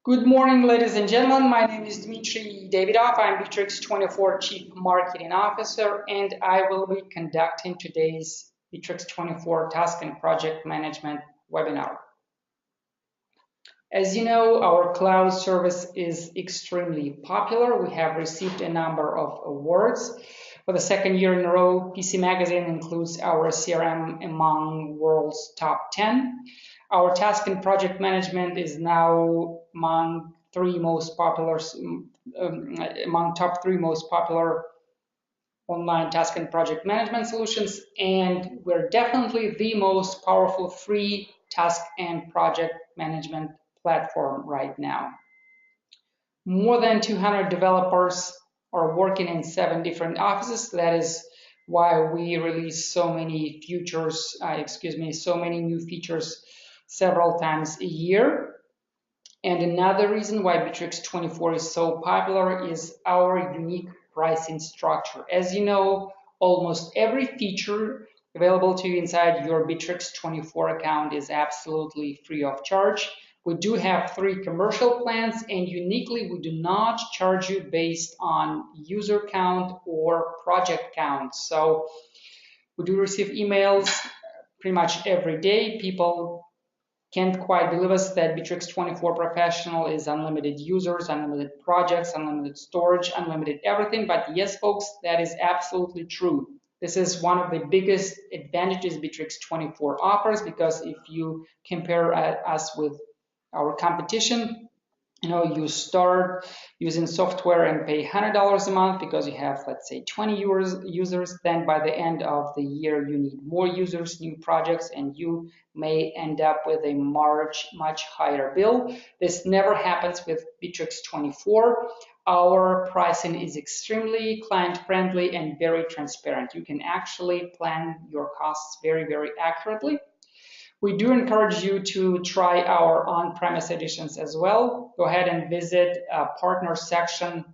Good morning, ladies and gentlemen. My name is Dmitry Davidov. I'm Bitrix24 Chief Marketing Officer, and I will be conducting today's Bitrix24 Task and Project Management webinar. As you know, our cloud service is extremely popular. We have received a number of awards. For the second year in a row, PC Magazine includes our CRM among world's top 10. Our task and project management is now among top three most popular online task and project management solutions, and we're definitely the most powerful free task and project management platform right now. More than 200 developers are working in 7 different offices. That is why we release so many so many new features several times a year. And another reason why Bitrix24 is so popular is our unique pricing structure. As you know, almost every feature available to you inside your Bitrix24 account is absolutely free of charge. We do have 3 commercial plans, and uniquely, we do not charge you based on user count or project count. So we do receive emails pretty much every day. People can't quite believe us that Bitrix24 Professional is unlimited users, unlimited projects, unlimited storage, unlimited everything. But yes, folks, that is absolutely true. This is one of the biggest advantages Bitrix24 offers, because if you compare us with our competition, you start using software and pay $100 a month because you have, let's say, 20 users. Then by the end of the year, you need more users, new projects, and you may end up with a much higher bill. This never happens with Bitrix24. Our pricing is extremely client-friendly and very transparent. You can actually plan your costs very accurately. We do encourage you to try our on-premise editions as well. Go ahead and visit a partner section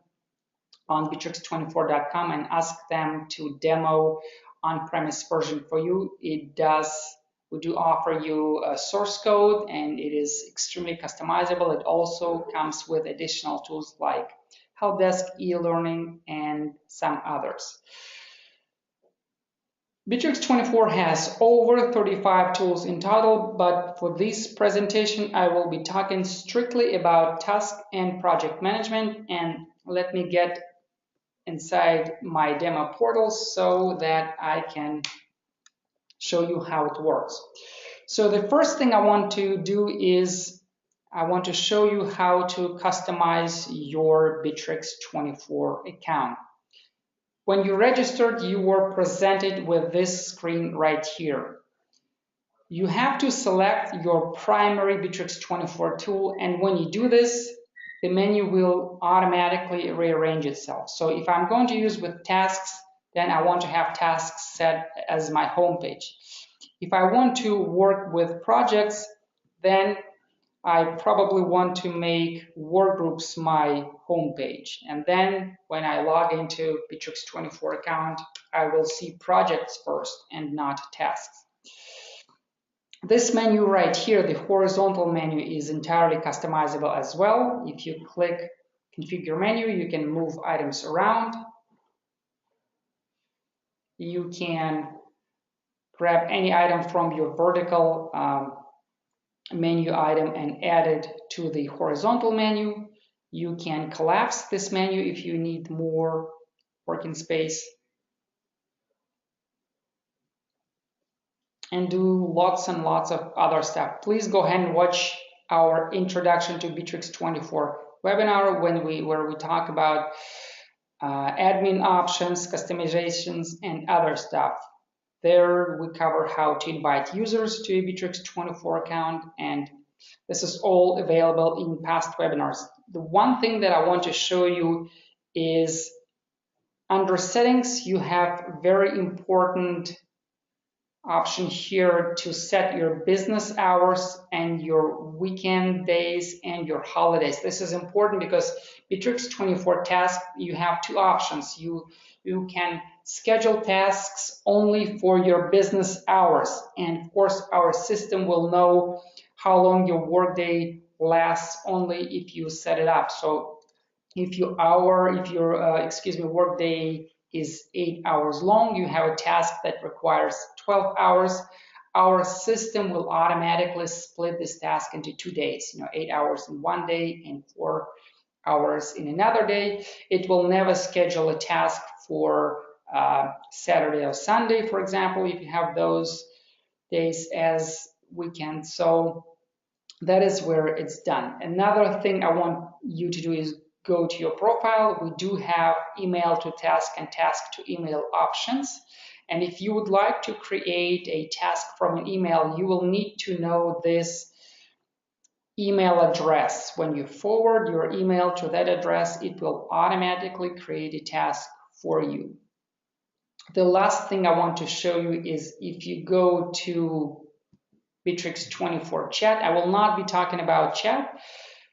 on bitrix24.com and ask them to demo on-premise version for you. We do offer you a source code, and it is extremely customizable. It also comes with additional tools like help desk, e-learning, and some others. Bitrix24 has over 35 tools in total, but for this presentation, I will be talking strictly about task and project management. And let me get inside my demo portal so that I can show you how it works. So the first thing I want to do is I want to show you how to customize your Bitrix24 account. When you registered, you were presented with this screen right here. You have to select your primary Bitrix24 tool, and when you do this, the menu will automatically rearrange itself. So if I'm going to use with tasks, then I want to have tasks set as my home page. If I want to work with projects, then I probably want to make work groups my home page. And then when I log into Bitrix24 account, I will see projects first and not tasks. This menu right here, the horizontal menu, is entirely customizable as well. If you click Configure menu, you can move items around. You can grab any item from your vertical menu item and add it to the horizontal menu. You can collapse this menu if you need more working space, and do lots and lots of other stuff. Please go ahead and watch our introduction to Bitrix24 webinar where we talk about admin options, customizations, and other stuff. There we cover how to invite users to a Bitrix24 account, and this is all available in past webinars. The one thing that I want to show you is under settings, you have very important option here to set your business hours and your weekend days and your holidays. This is important because Bitrix24 Task, you have 2 options. You can schedule tasks only for your business hours, and of course our system will know how long your workday lasts only if you set it up. So if your work day is 8 hours long, you have a task that requires 12 hours, our system will automatically split this task into 2 days, 8 hours in one day and 4 hours in another day. It will never schedule a task for Saturday or Sunday, for example, if you have those days as weekend. So that is where it's done. Another thing I want you to do is go to your profile. We do have email to task and task to email options. And if you would like to create a task from an email, you will need to know this email address. When you forward your email to that address, it will automatically create a task for you. The last thing I want to show you is if you go to Bitrix24 chat, I will not be talking about chat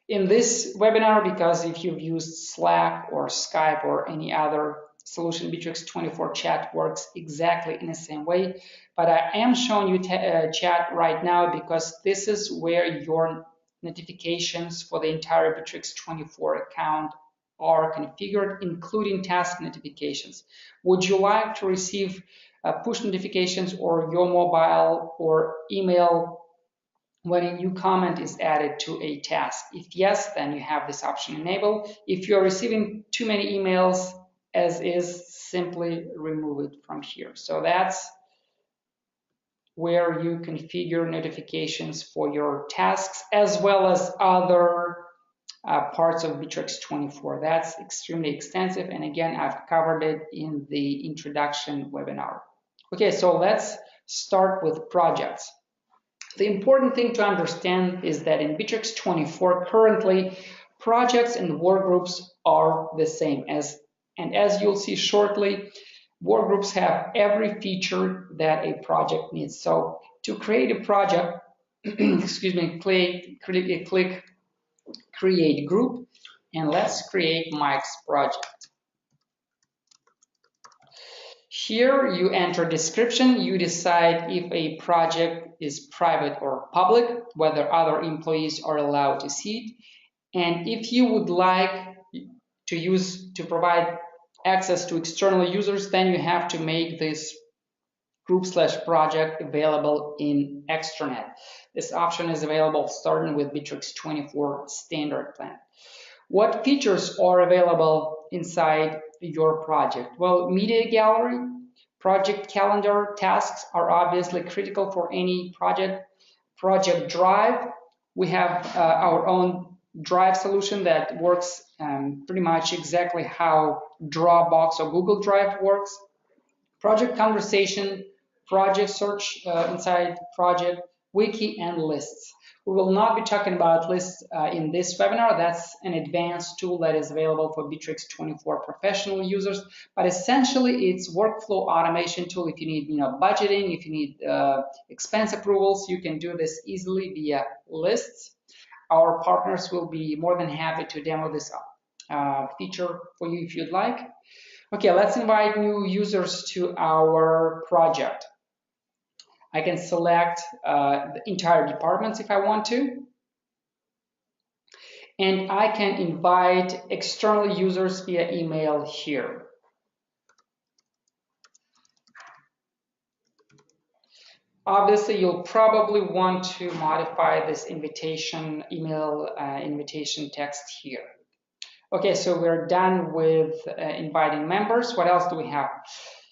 in this webinar because if you've used Slack or Skype or any other solution, Bitrix24 chat works exactly in the same way. But I am showing you chat right now because this is where your notifications for the entire Bitrix24 account are configured, including task notifications. Would you like to receive push notifications or your mobile or email when a new comment is added to a task? If yes, then you have this option enabled. If you're receiving too many emails as is, simply remove it from here. So that's where you configure notifications for your tasks as well as other parts of Bitrix24. That's extremely extensive, and again, I've covered it in the introduction webinar. Okay, so let's start with projects. The important thing to understand is that in Bitrix24 currently, projects and work groups are the same and as you'll see shortly, work groups have every feature that a project needs. So to create a project, excuse me, click Create Group, and let's create Mike's project. Here you enter description, you decide if a project is private or public, whether other employees are allowed to see it, and if you would like to provide access to external users, then you have to make this group/project available in extranet. This option is available starting with Bitrix24 standard plan. What features are available inside your project? Well, media gallery, project calendar, tasks are obviously critical for any project. Project drive, we have our own drive solution that works pretty much exactly how Dropbox or Google Drive works. Project conversation, project search inside project, wiki, and lists. We will not be talking about lists in this webinar. That's an advanced tool that is available for Bitrix24 professional users, but essentially it's workflow automation tool. If you need budgeting, if you need expense approvals, you can do this easily via lists. Our partners will be more than happy to demo this feature for you if you'd like. Okay, let's invite new users to our project. I can select the entire departments if I want to. And I can invite external users via email here. Obviously, you'll probably want to modify this invitation email invitation text here. Okay, so we're done with inviting members. What else do we have?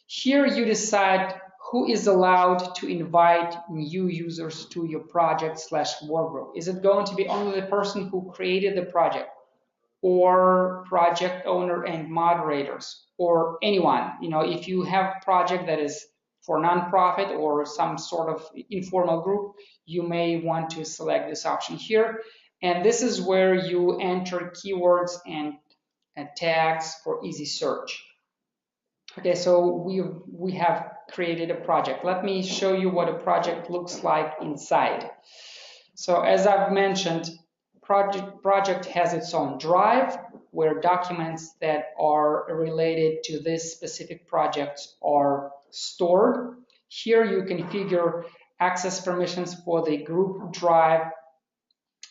Here you decide who is allowed to invite new users to your project/work group. Is it going to be only the person who created the project, or project owner and moderators, or anyone? If you have a project that is for nonprofit or some sort of informal group, you may want to select this option here. And this is where you enter keywords and tags for easy search. Okay, so we have created a project. Let me show you what a project looks like inside. So as I've mentioned, project has its own drive where documents that are related to this specific project are stored. Here you configure access permissions for the group drive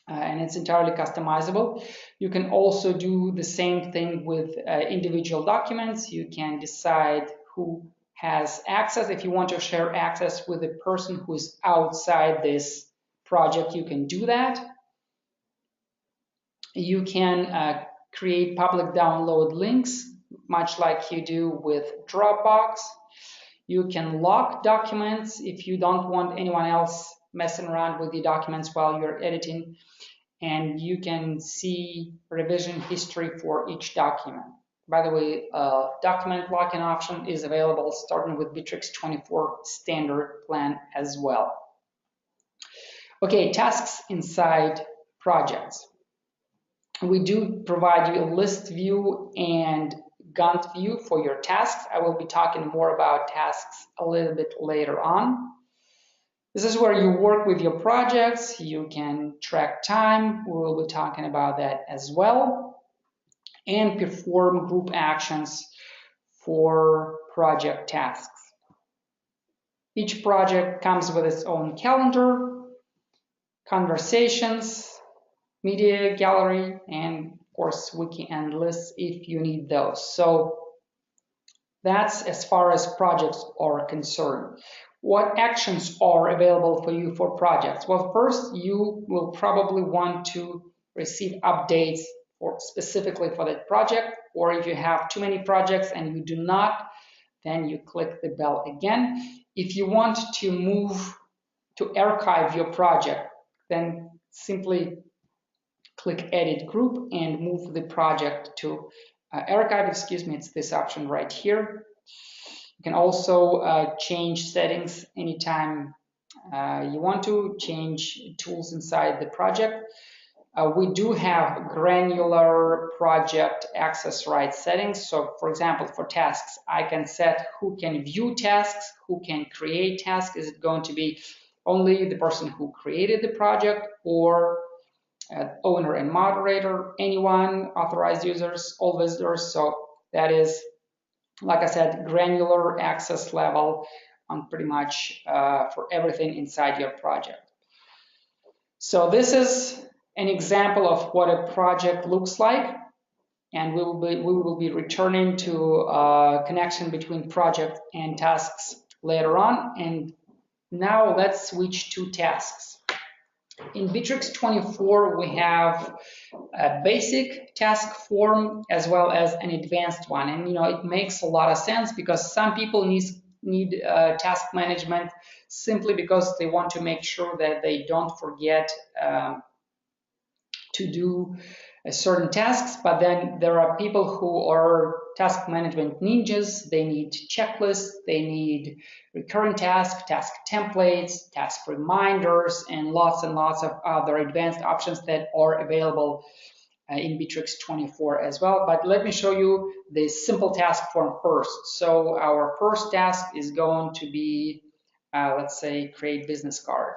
and it's entirely customizable. You can also do the same thing with individual documents. You can decide who has access. If you want to share access with a person who is outside this project, you can do that. You can create public download links, much like you do with Dropbox. You can lock documents if you don't want anyone else messing around with the documents while you're editing. And you can see revision history for each document. By the way, document locking option is available starting with Bitrix24 standard plan as well. Okay, tasks inside projects. We do provide you a list view and Gantt view for your tasks. I will be talking more about tasks a little bit later on. This is where you work with your projects. You can track time. We will be talking about that as well. And perform group actions for project tasks. Each project comes with its own calendar, conversations, media gallery, and of course wiki and lists if you need those. So that's as far as projects are concerned. What actions are available for you for projects? Well, first you will probably want to receive updates specifically for that project, or if you have too many projects and you do not, then you click the bell again. If you want to move to archive your project, then simply click Edit Group and move the project to archive. Excuse me, it's this option right here. You can also change settings anytime you want to, change tools inside the project. We do have granular project access rights settings. So for example, for tasks, I can set who can view tasks, who can create tasks. Is it going to be only the person who created the project, or owner and moderator, anyone, authorized users, all visitors? So that is, like I said, granular access level on pretty much for everything inside your project. So this is an example of what a project looks like, and we will be returning to a connection between project and tasks later on. And now let's switch to tasks. In Bitrix24, we have a basic task form as well as an advanced one, and it makes a lot of sense because some people need task management simply because they want to make sure that they don't forget to do certain tasks, but then there are people who are task management ninjas. They need checklists, they need recurring tasks, task templates, task reminders, and lots of other advanced options that are available in Bitrix24 as well. But let me show you the simple task form first. So our first task is going to be, let's say, create business card.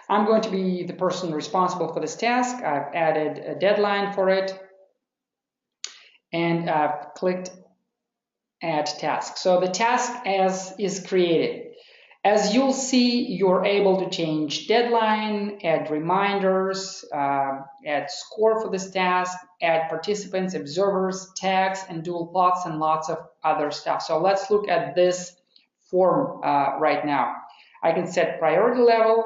I'm going to be the person responsible for this task. I've added a deadline for it, and I've clicked Add Task. So the task is created. As you'll see, you're able to change deadline, add reminders, add score for this task, add participants, observers, tags, and do lots and lots of other stuff. So let's look at this form right now. I can set priority level.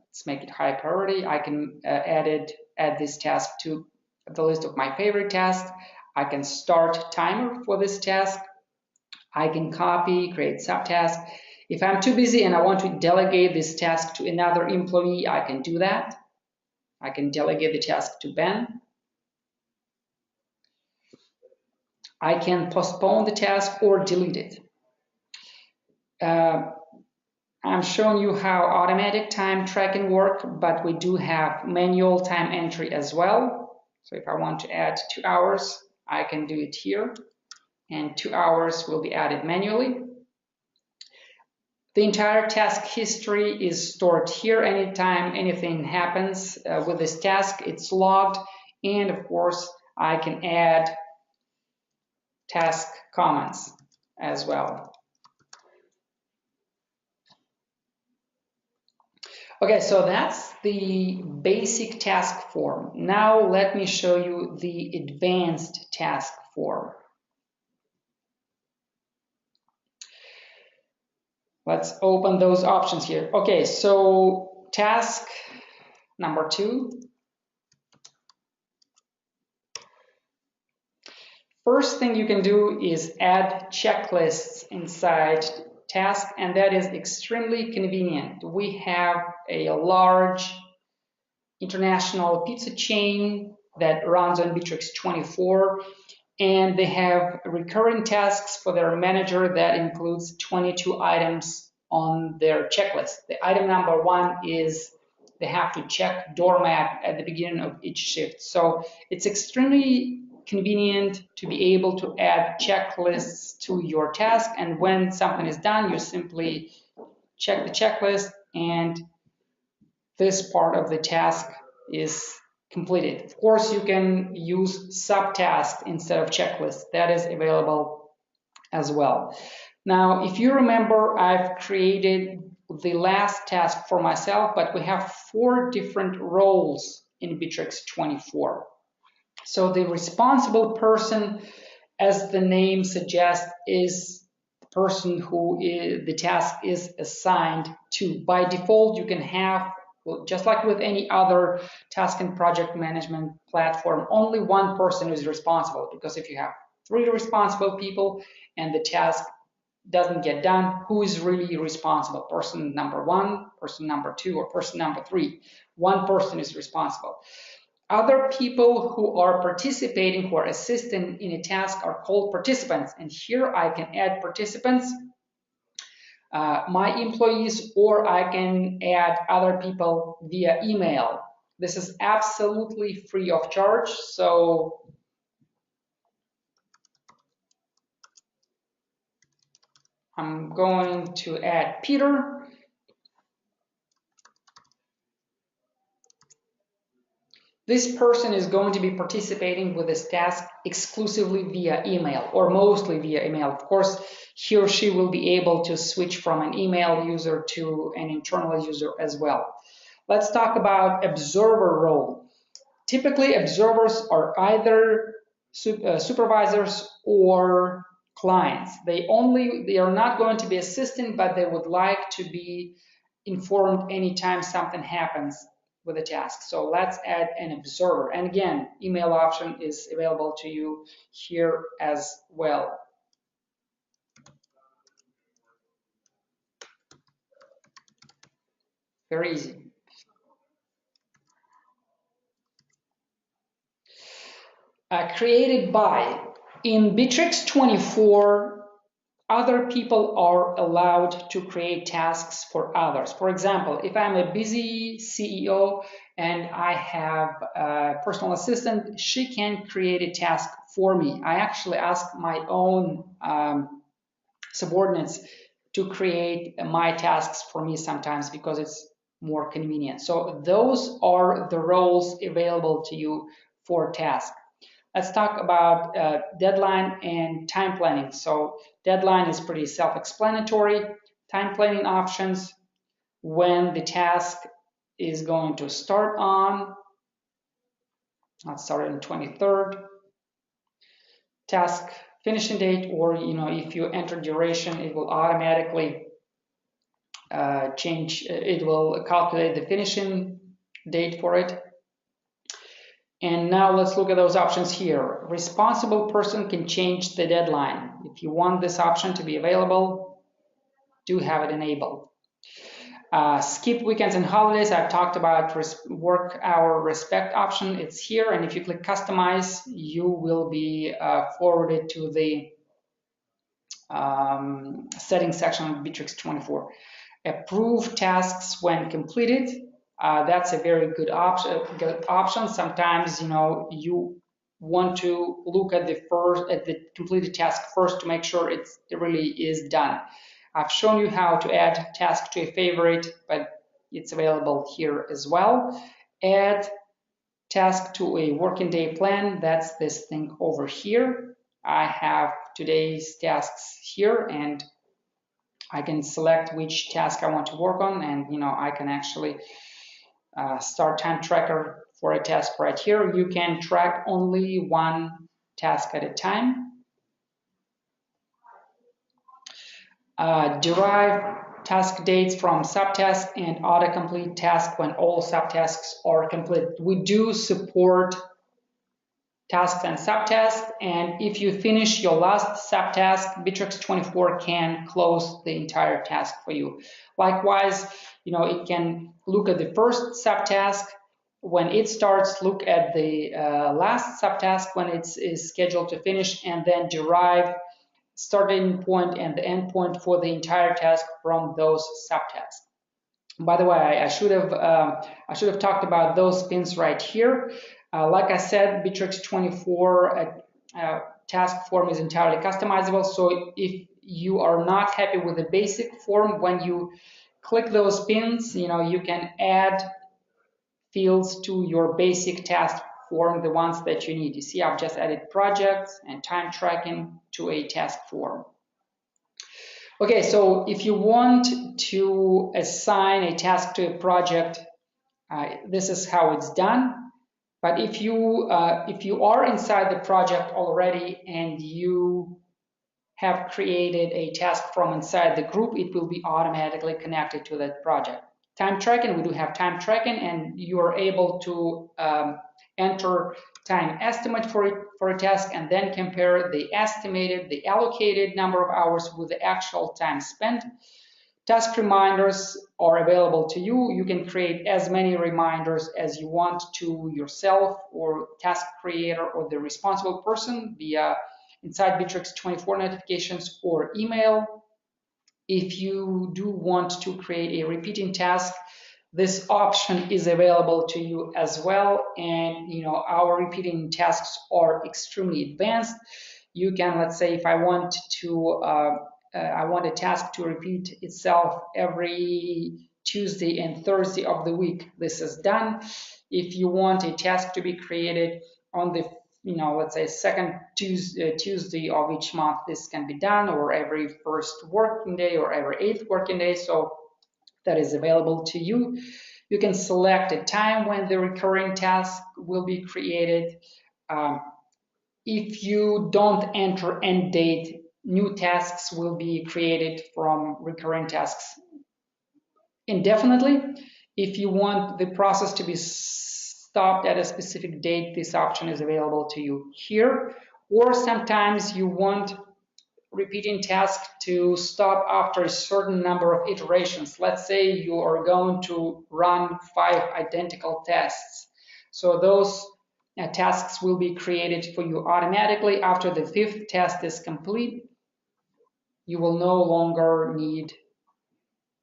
Let's make it high priority. I can add this task to the list of my favorite tasks. I can start timer for this task. I can copy, create subtask. If I'm too busy and I want to delegate this task to another employee, I can do that. I can delegate the task to Ben. I can postpone the task or delete it. I'm showing you how automatic time tracking works, but we do have manual time entry as well. So if I want to add 2 hours, I can do it here, and 2 hours will be added manually. The entire task history is stored here. Anytime anything happens with this task, it's logged, and of course, I can add task comments. as well. Okay, so that's the basic task form. Now let me show you the advanced task form. Let's open those options here. Okay, so task number 2. First thing you can do is add checklists inside task, and that is extremely convenient. We have a large international pizza chain that runs on Bitrix24, and they have recurring tasks for their manager that includes 22 items on their checklist. The item number 1 is they have to check doormat at the beginning of each shift. So it's extremely convenient to be able to add checklists to your task, and when something is done, you simply check the checklist and this part of the task is completed. Of course, you can use subtasks instead of checklists. That is available as well. Now, if you remember, I've created the last task for myself, but we have 4 different roles in Bitrix24. So the responsible person, as the name suggests, is the person who the task is assigned to. By default, you can have, just like with any other task and project management platform, only one person is responsible, because if you have 3 responsible people and the task doesn't get done, who is really responsible? Person number 1, person number 2, or person number 3? One person is responsible. Other people who are participating, who are assisting in a task, are called participants. And here I can add participants, my employees, or I can add other people via email. This is absolutely free of charge. So I'm going to add Peter. This person is going to be participating with this task exclusively via email, or mostly via email. Of course, he or she will be able to switch from an email user to an internal user as well. Let's talk about observer role. Typically, observers are either supervisors or clients. They are not going to be assistant, but they would like to be informed anytime something happens with a task. So let's add an observer. And again, email option is available to you here as well. Very easy. Created by. In Bitrix24, other people are allowed to create tasks for others. For example, if I'm a busy CEO and I have a personal assistant, she can create a task for me. I actually ask my own subordinates to create my tasks for me sometimes because it's more convenient. So those are the roles available to you for tasks. Let's talk about deadline and time planning. So deadline is pretty self-explanatory. Time planning options, when the task is going to start on. Let's start on 23rd. Task finishing date, or if you enter duration, it will automatically change. It will calculate the finishing date for it. And now let's look at those options here. Responsible person can change the deadline. If you want this option to be available, do have it enabled. Skip weekends and holidays. I've talked about work hour respect option. It's here, and if you click customize, you will be forwarded to the settings section of Bitrix24. Approve tasks when completed. That's a very good option. Sometimes you want to look at the completed task first to make sure it really is done. I've shown you how to add task to a favorite, but it's available here as well. Add task to a working day plan. That's this thing over here. I have today's tasks here, and I can select which task I want to work on, and I can actually start time tracker for a task right here. You can track only one task at a time. Derive task dates from subtasks and autocomplete task when all subtasks are complete. We do support tasks and subtasks, and if you finish your last subtask, Bitrix24 can close the entire task for you. Likewise, it can look at the first subtask when it starts, look at the last subtask when it is scheduled to finish, and then derive starting point and the end point for the entire task from those subtasks. By the way, I should have talked about those pins right here. Like I said, Bitrix24 task form is entirely customizable. So if you are not happy with the basic form, when you click those pins, you can add fields to your basic task form, the ones that you need. You see, I've just added projects and time tracking to a task form. Okay, so if you want to assign a task to a project, this is how it's done. But if you are inside the project already and you have created a task from inside the group, it will be automatically connected to that project. Time tracking, we do have time tracking, and you are able to enter time estimate for a task and then compare the allocated number of hours with the actual time spent. Task reminders are available to you. You can create as many reminders as you want to yourself or task creator or the responsible person via inside Bitrix24 notifications or email. If you do want to create a repeating task, this option is available to you as well. And our repeating tasks are extremely advanced. You can, let's say, if I want a task to repeat itself every Tuesday and Thursday of the week, this is done. If you want a task to be created on the let's say second Tuesday of each month, this can be done, or every first working day or every 8th working day. So that is available to you. You can select a time when the recurring task will be created. If you don't enter end date, new tasks will be created from recurring tasks indefinitely. If you want the process to be stopped at a specific date, this option is available to you here. Or sometimes you want repeating task to stop after a certain number of iterations. Let's say you are going to run 5 identical tests. So those tasks will be created for you automatically. After the 5th test is complete, you will no longer need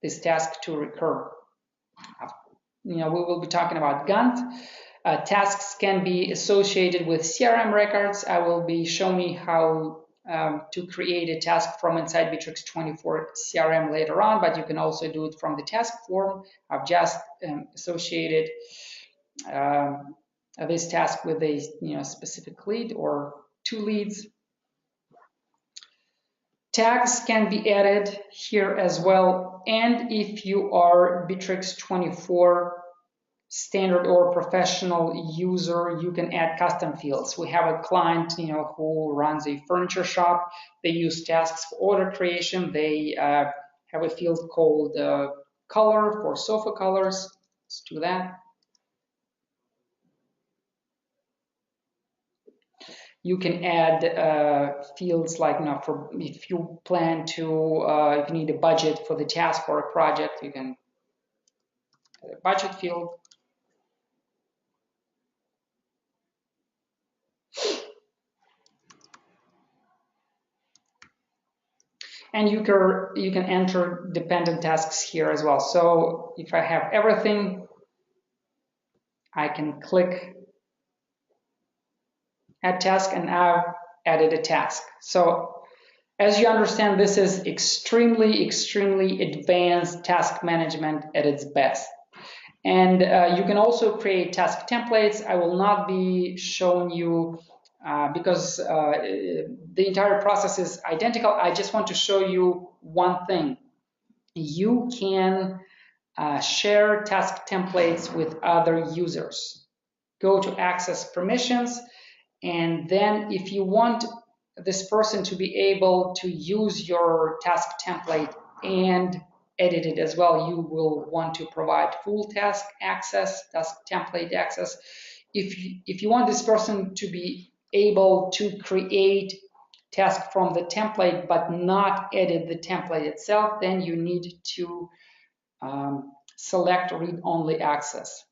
this task to recur. We will be talking about Gantt. Tasks can be associated with CRM records. I will be showing you how to create a task from inside Bitrix24 CRM later on, but you can also do it from the task form. I've just associated this task with a specific lead or 2 leads. Tags can be added here as well, and if you are Bitrix24 standard or professional user, you can add custom fields. We have a client who runs a furniture shop. They use tasks for order creation. They have a field called color for sofa colors. Let's do that. You can add fields like for if you plan to if you need a budget for the task or a project, you can add a budget field. And you can enter dependent tasks here as well. So if I have everything, I can click add task, and I've added a task. So as you understand, this is extremely advanced task management at its best. And you can also create task templates. I will not be showing you because the entire process is identical. I just want to show you one thing. You can share task templates with other users. Go to access permissions, and then if you want this person to be able to use your task template and edit it as well, you will want to provide full task access, task template access. If you want this person to be able to create task from the template but not edit the template itself, then you need to select read-only access.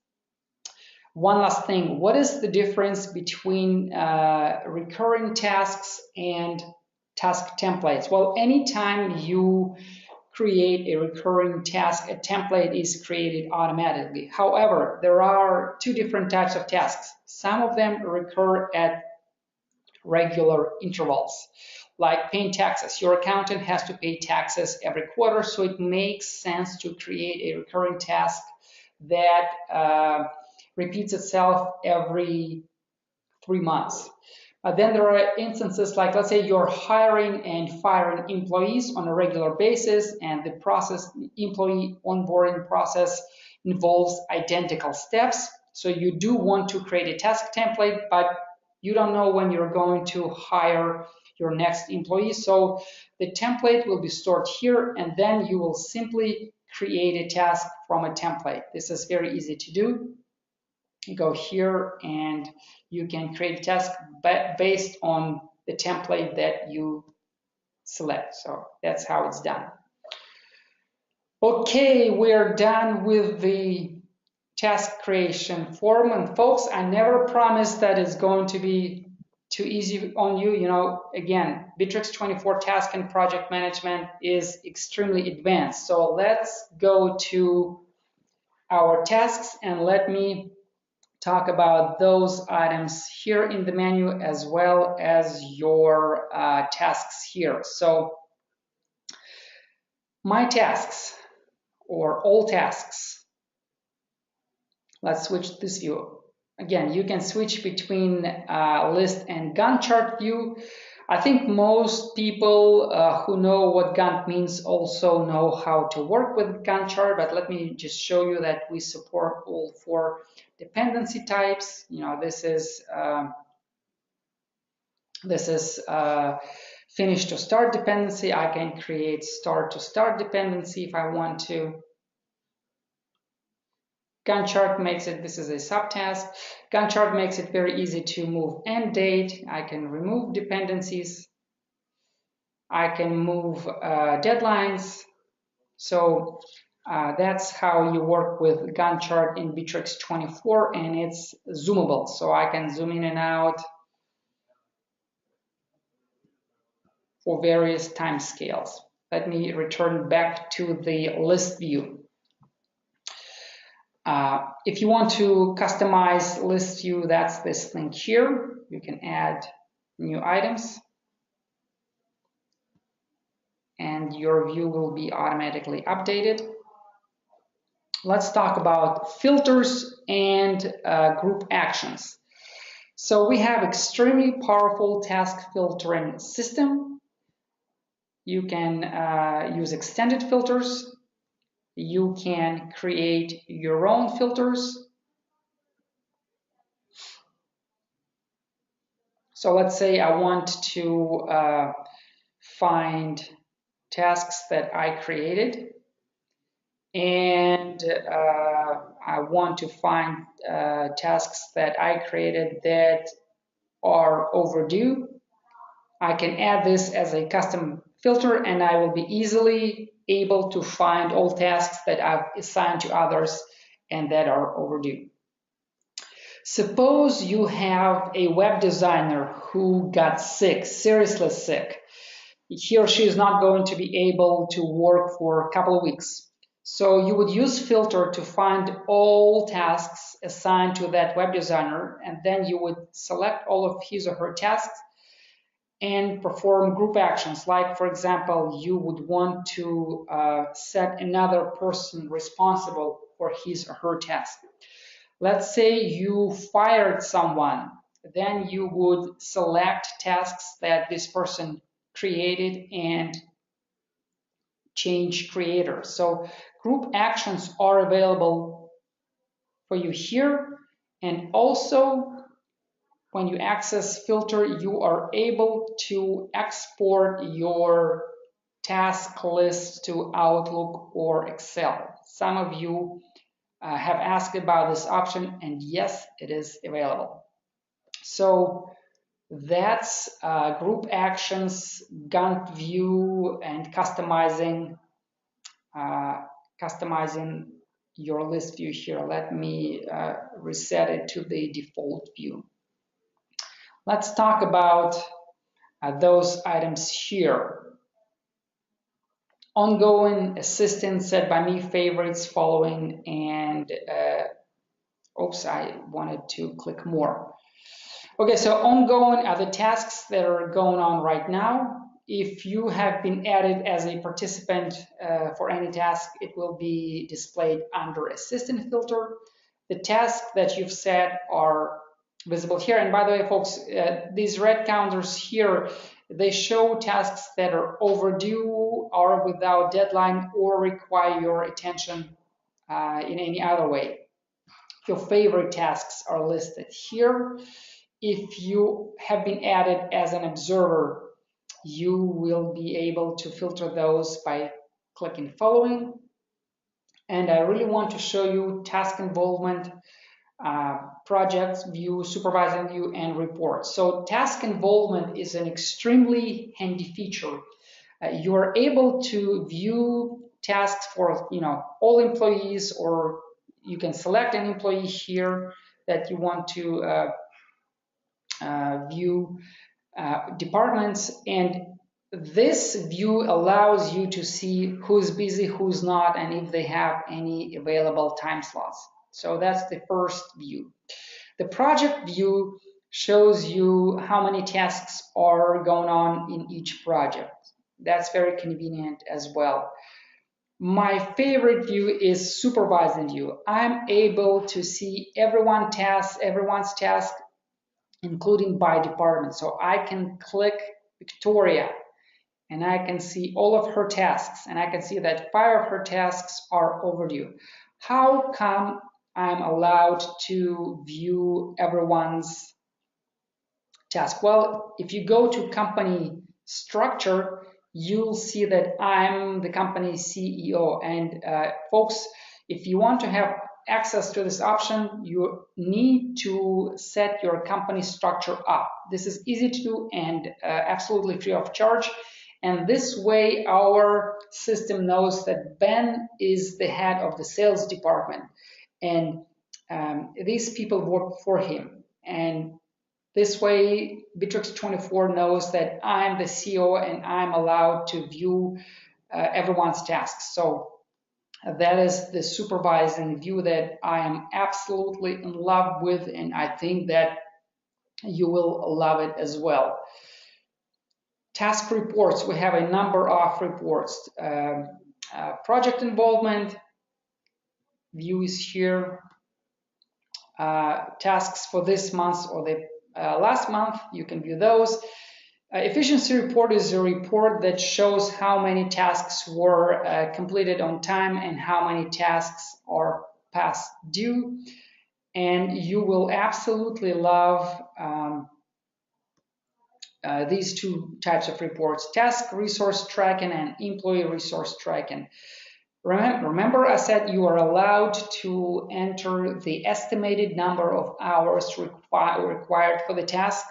One last thing, what is the difference between recurring tasks and task templates? Well, anytime you create a recurring task, a template is created automatically. However, there are two different types of tasks. Some of them recur at regular intervals, like paying taxes. Your accountant has to pay taxes every quarter, so it makes sense to create a recurring task that repeats itself every 3 months. Then there are instances like, let's say you're hiring and firing employees on a regular basis, and the employee onboarding process involves identical steps. So you do want to create a task template, but you don't know when you're going to hire your next employee. So the template will be stored here, and then you will simply create a task from a template. This is very easy to do. You go here and you can create a task based on the template that you select. So that's how it's done. Okay, we're done with the task creation form. And folks, I never promised that it's going to be too easy on you. You know, again, Bitrix24 task and project management is extremely advanced. So let's go to our tasks and let me talk about those items here in the menu as well as your tasks here. So my tasks or all tasks. Let's switch this view. Again, you can switch between list and Gantt chart view. I think most people who know what Gantt means also know how to work with Gantt chart, but let me just show you that we support all 4 dependency types. You know, this is finish to start dependency. I can create start to start dependency if I want to. Gantt chart makes it, this is a subtask. Gantt chart makes it very easy to move end date. I can remove dependencies. I can move deadlines. So that's how you work with Gantt chart in Bitrix24, and it's zoomable. So I can zoom in and out for various time scales. Let me return back to the list view. If you want to customize list view, that's this link here. You can add new items, and your view will be automatically updated. Let's talk about filters and group actions. So we have extremely powerful task filtering system. You can use extended filters. You can create your own filters. So let's say I want to find tasks that I created, and I want to find tasks that I created that are overdue. I can add this as a custom filter, and I will be easily able to find all tasks that I've assigned to others and that are overdue. Suppose you have a web designer who got sick, seriously sick. He or she is not going to be able to work for a couple of weeks. So you would use filter to find all tasks assigned to that web designer, and then you would select all of his or her tasks and perform group actions. Like, for example, you would want to set another person responsible for his or her task. Let's say you fired someone then you would select tasks that this person created and change creator. So group actions are available for you here. And also, when you access filter, you are able to export your task list to Outlook or Excel. Some of you have asked about this option, and yes, it is available. So that's group actions, Gantt view, and customizing your list view here. Let me reset it to the default view. Let's talk about those items here. Ongoing, assistant, set by me, favorites, following, and oops, I wanted to click more. Okay, so ongoing are the tasks that are going on right now. If you have been added as a participant for any task, it will be displayed under assistant filter. The tasks that you've set are visible here. And by the way, folks, these red counters here, they show tasks that are overdue, are without deadline, or require your attention in any other way. Your favorite tasks are listed here. If you have been added as an observer, you will be able to filter those by clicking following. And I really want to show you task involvement, projects view, supervising view, and reports. So task involvement is an extremely handy feature. You are able to view tasks for all employees, or you can select an employee here that you want to view departments, and this view allows you to see who's busy, who's not, and if they have any available time slots. So that's the first view. The project view shows you how many tasks are going on in each project. That's very convenient as well. My favorite view is supervising view. I'm able to see everyone's task, including by department. So I can click Victoria and I can see all of her tasks, and I can see that 5 of her tasks are overdue. How come I'm allowed to view everyone's task? Well, if you go to company structure, you'll see that I'm the company CEO. And folks, if you want to have access to this option, you need to set your company structure up. This is easy to do and absolutely free of charge. And this way, our system knows that Ben is the head of the sales department, and these people work for him. And this way, Bitrix24 knows that I'm the CEO and I'm allowed to view everyone's tasks. So that is the supervising view that I am absolutely in love with, and I think that you will love it as well. Task reports, we have a number of reports. Project involvement view is here. Tasks for this month or the last month, you can view those. Efficiency report is a report that shows how many tasks were completed on time and how many tasks are past due. And you will absolutely love these two types of reports: task resource tracking and employee resource tracking. Remember I said you are allowed to enter the estimated number of hours required for the task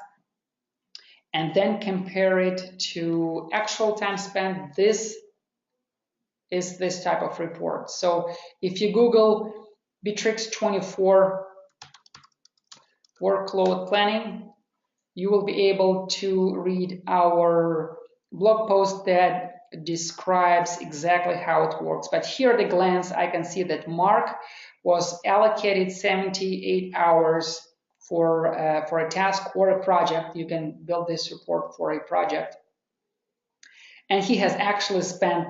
and then compare it to actual time spent. This is this type of report. So if you Google Bitrix24 workload planning, you will be able to read our blog post that describes exactly how it works. But here at a glance, I can see that Mark was allocated 78 hours for a task or a project. You can build this report for a project. And he has actually spent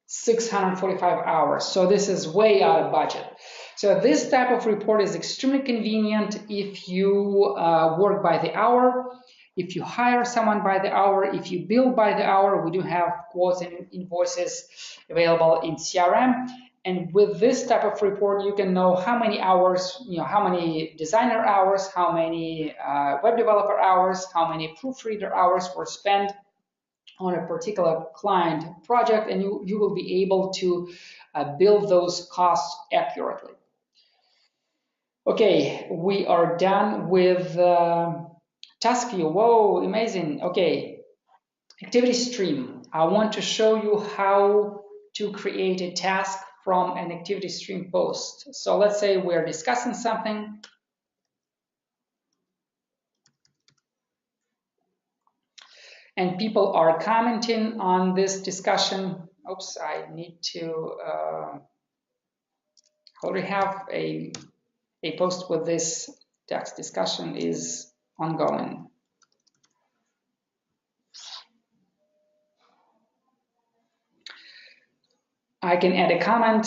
645 hours. So this is way out of budget. So this type of report is extremely convenient if you work by the hour, if you hire someone by the hour, if you bill by the hour. We do have quotes and invoices available in CRM. And with this type of report, you can know how many hours, how many designer hours, how many web developer hours, how many proofreader hours were spent on a particular client project, and you will be able to bill those costs accurately. Okay, we are done with task view. Whoa, amazing. Okay, activity stream. I want to show you how to create a task from an activity stream post. So let's say we're discussing something. And people are commenting on this discussion. Oops, I need to already have a post with this text discussion is ongoing. I can add a comment.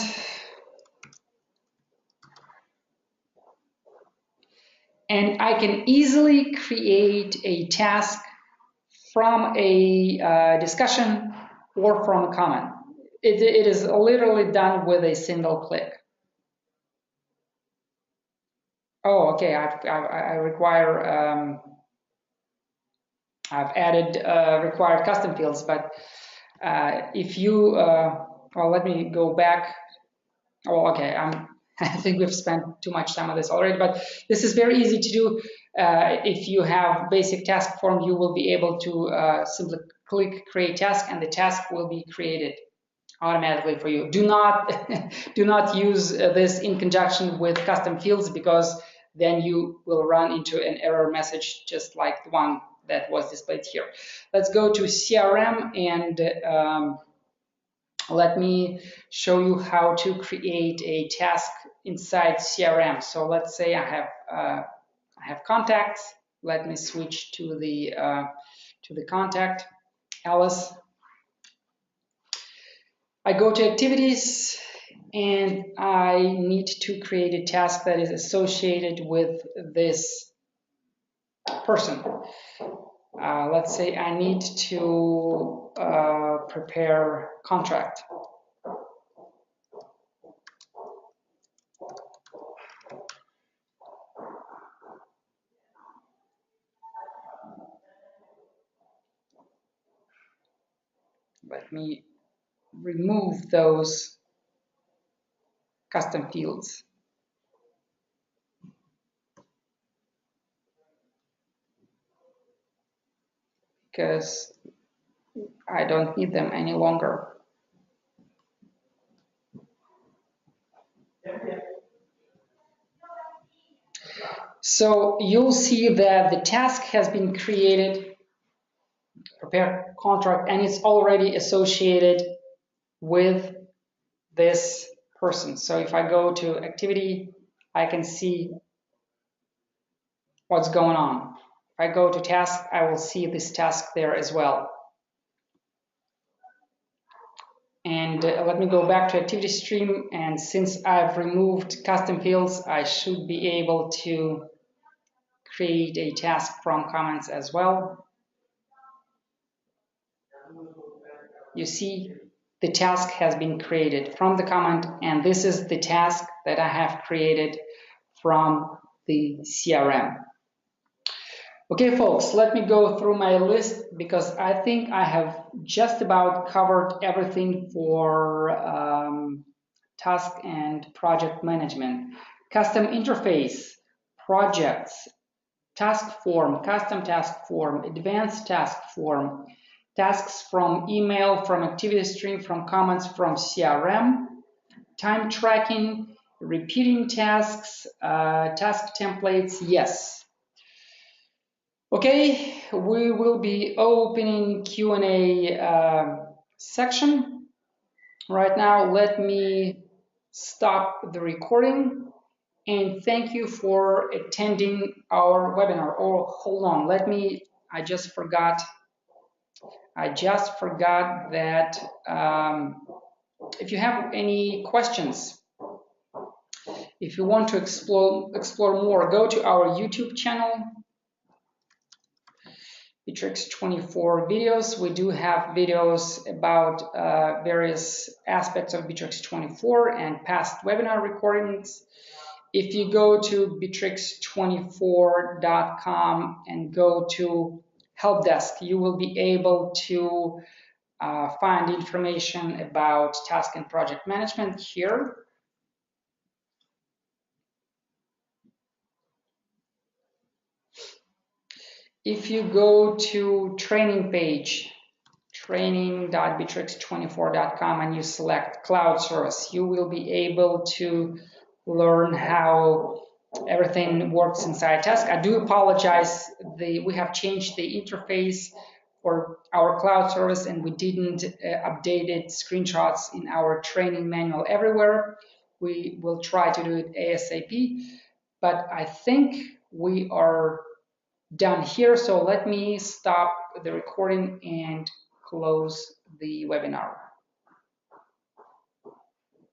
And I can easily create a task from a discussion or from a comment. It is literally done with a single click. Oh, okay, I require, I've added required custom fields, but if you, well, let me go back. Oh, okay, I think we've spent too much time on this already, but this is very easy to do. If you have basic task form, you will be able to simply click create task, and the task will be created automatically for you. Do not do not use this in conjunction with custom fields, because then you will run into an error message just like the one that was displayed here. Let's go to CRM and let me show you how to create a task inside CRM. So let's say I have contacts. Let me switch to the contact, Alice. I go to activities, and I need to create a task that is associated with this person. Let's say I need to prepare contract. Let me remove those custom fields. Because I don't need them any longer. So you'll see that the task has been created, prepare contract, and it's already associated with this person. So if I go to activity, I can see what's going on. If I go to task, I will see this task there as well. And let me go back to activity stream, and since I've removed custom fields, I should be able to create a task from comments as well. You see the task has been created from the comment, and this is the task that I have created from the CRM. Okay, folks, let me go through my list, because I think I have just about covered everything for task and project management. Custom interface, projects, task form, custom task form, advanced task form, tasks from email, from activity stream, from comments, from CRM, time tracking, repeating tasks, task templates, yes. Okay, we will be opening Q&A section. Right now, let me stop the recording, and thank you for attending our webinar. Oh, hold on, I just forgot that if you have any questions, If you want to explore more, go to our YouTube channel, Bitrix24 videos. We do have videos about various aspects of Bitrix24 and past webinar recordings. If you go to bitrix24.com and go to help desk, you will be able to find information about task and project management here. If you go to training page, training.bitrix24.com, and you select cloud service, you will be able to learn how everything works inside task. I do apologize, we have changed the interface for our cloud service and we didn't updated screenshots in our training manual everywhere. We will try to do it ASAP, but I think we are done here. So let me stop the recording and close the webinar.